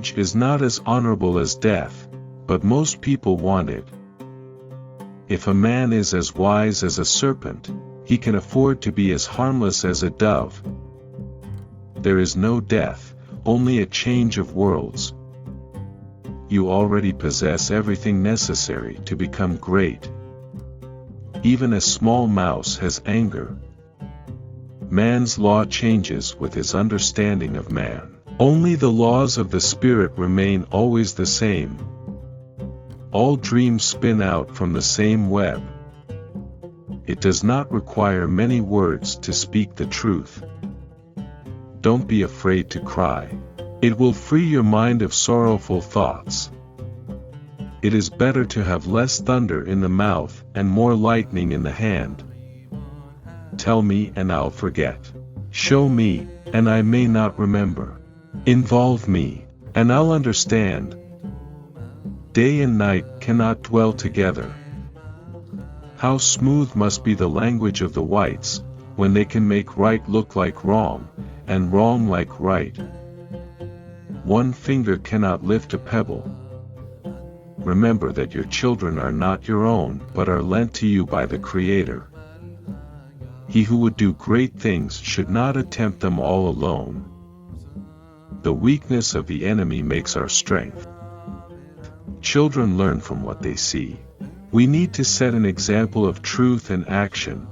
Age is not as honorable as death, but most people want it. If a man is as wise as a serpent, he can afford to be as harmless as a dove. There is no death, only a change of worlds. You already possess everything necessary to become great. Even a small mouse has anger. Man's law changes with his understanding of man. Only the laws of the spirit remain always the same. All dreams spin out from the same web. It does not require many words to speak the truth. Don't be afraid to cry. It will free your mind of sorrowful thoughts. It is better to have less thunder in the mouth and more lightning in the hand. Tell me and I'll forget. Show me, and I may not remember. Involve me, and I'll understand. Day and night cannot dwell together. How smooth must be the language of the whites, when they can make right look like wrong, and wrong like right. One finger cannot lift a pebble. Remember that your children are not your own, but are lent to you by the Creator. He who would do great things should not attempt them all alone. The weakness of the enemy makes our strength. Children learn from what they see. We need to set an example of truth and action.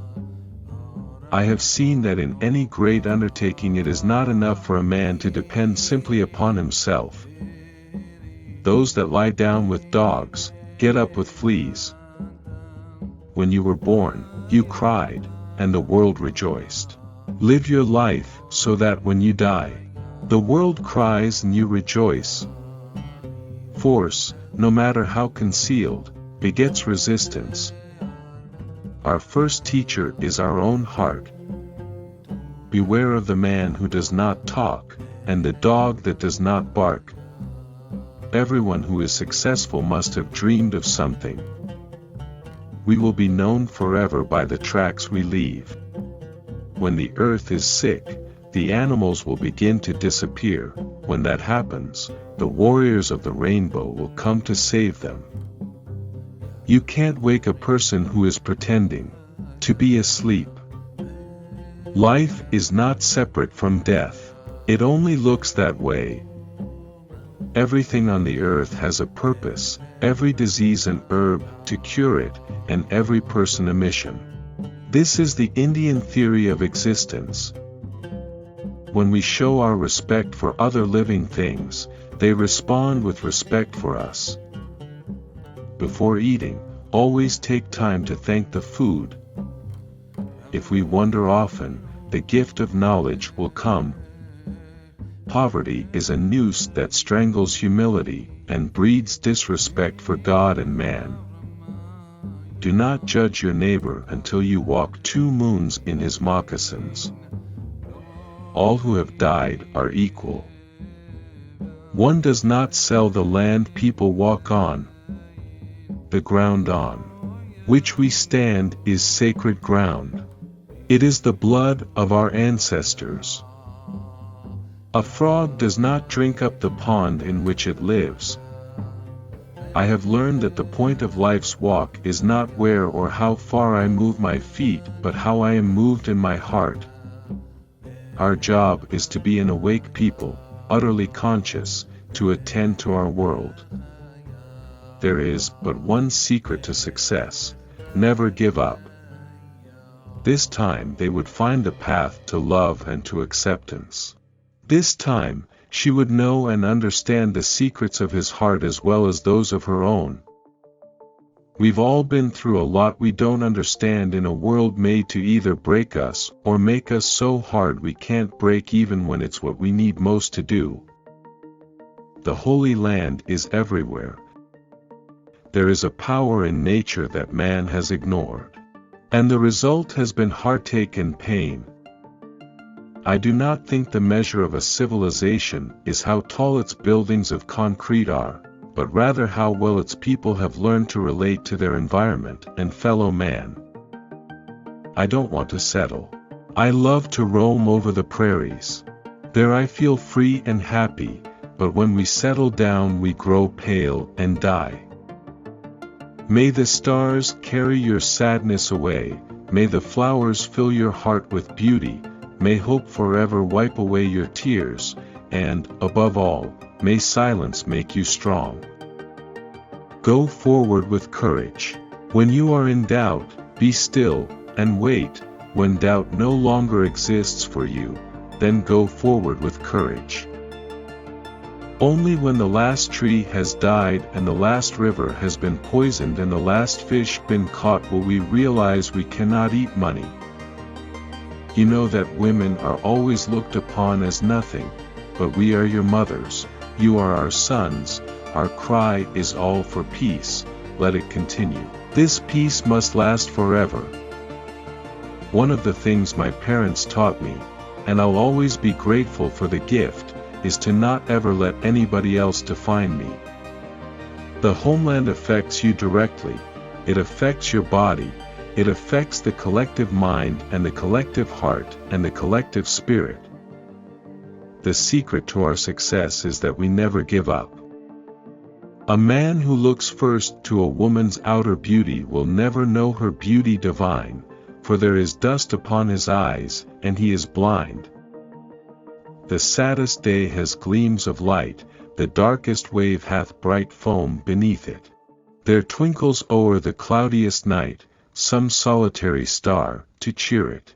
I have seen that in any great undertaking it is not enough for a man to depend simply upon himself. Those that lie down with dogs, get up with fleas. When you were born, you cried, and the world rejoiced. Live your life, so that when you die, the world cries and you rejoice. Force, no matter how concealed, begets resistance. Our first teacher is our own heart. Beware of the man who does not talk, and the dog that does not bark. Everyone who is successful must have dreamed of something. We will be known forever by the tracks we leave. When the earth is sick, the animals will begin to disappear. When that happens, the warriors of the rainbow will come to save them. You can't wake a person who is pretending to be asleep. Life is not separate from death. It only looks that way. Everything on the earth has a purpose, every disease an herb to cure it, and every person a mission. This is the Indian theory of existence. When we show our respect for other living things, they respond with respect for us. Before eating, always take time to thank the food. If we wonder often, the gift of knowledge will come. Poverty is a noose that strangles humility, and breeds disrespect for God and man. Do not judge your neighbor until you walk 2 moons in his moccasins. All who have died are equal. One does not sell the land people walk on. The ground on which we stand is sacred ground. It is the blood of our ancestors. A frog does not drink up the pond in which it lives. I have learned that the point of life's walk is not where or how far I move my feet, but how I am moved in my heart. Our job is to be an awake people, utterly conscious, to attend to our world. There is but one secret to success: never give up. This time they would find the path to love and to acceptance. This time, she would know and understand the secrets of his heart as well as those of her own. We've all been through a lot we don't understand in a world made to either break us or make us so hard we can't break even when it's what we need most to do. The Holy Land is everywhere. There is a power in nature that man has ignored. And the result has been heartache and pain. I do not think the measure of a civilization is how tall its buildings of concrete are, but rather how well its people have learned to relate to their environment and fellow man. I don't want to settle. I love to roam over the prairies. There I feel free and happy, but when we settle down we grow pale and die. May the stars carry your sadness away, may the flowers fill your heart with beauty, may hope forever wipe away your tears, and, above all, may silence make you strong. Go forward with courage. When you are in doubt, be still, and wait. When doubt no longer exists for you, then go forward with courage. Only when the last tree has died and the last river has been poisoned and the last fish been caught will we realize we cannot eat money. You know that women are always looked upon as nothing, but we are your mothers, you are our sons, our cry is all for peace, let it continue. This peace must last forever. One of the things my parents taught me, and I'll always be grateful for the gift, is to not ever let anybody else define me. The homeland affects you directly, it affects your body, it affects the collective mind and the collective heart and the collective spirit. The secret to our success is that we never give up. A man who looks first to a woman's outer beauty will never know her beauty divine, for there is dust upon his eyes, and he is blind. The saddest day has gleams of light, the darkest wave hath bright foam beneath it. There twinkles o'er the cloudiest night, some solitary star, to cheer it.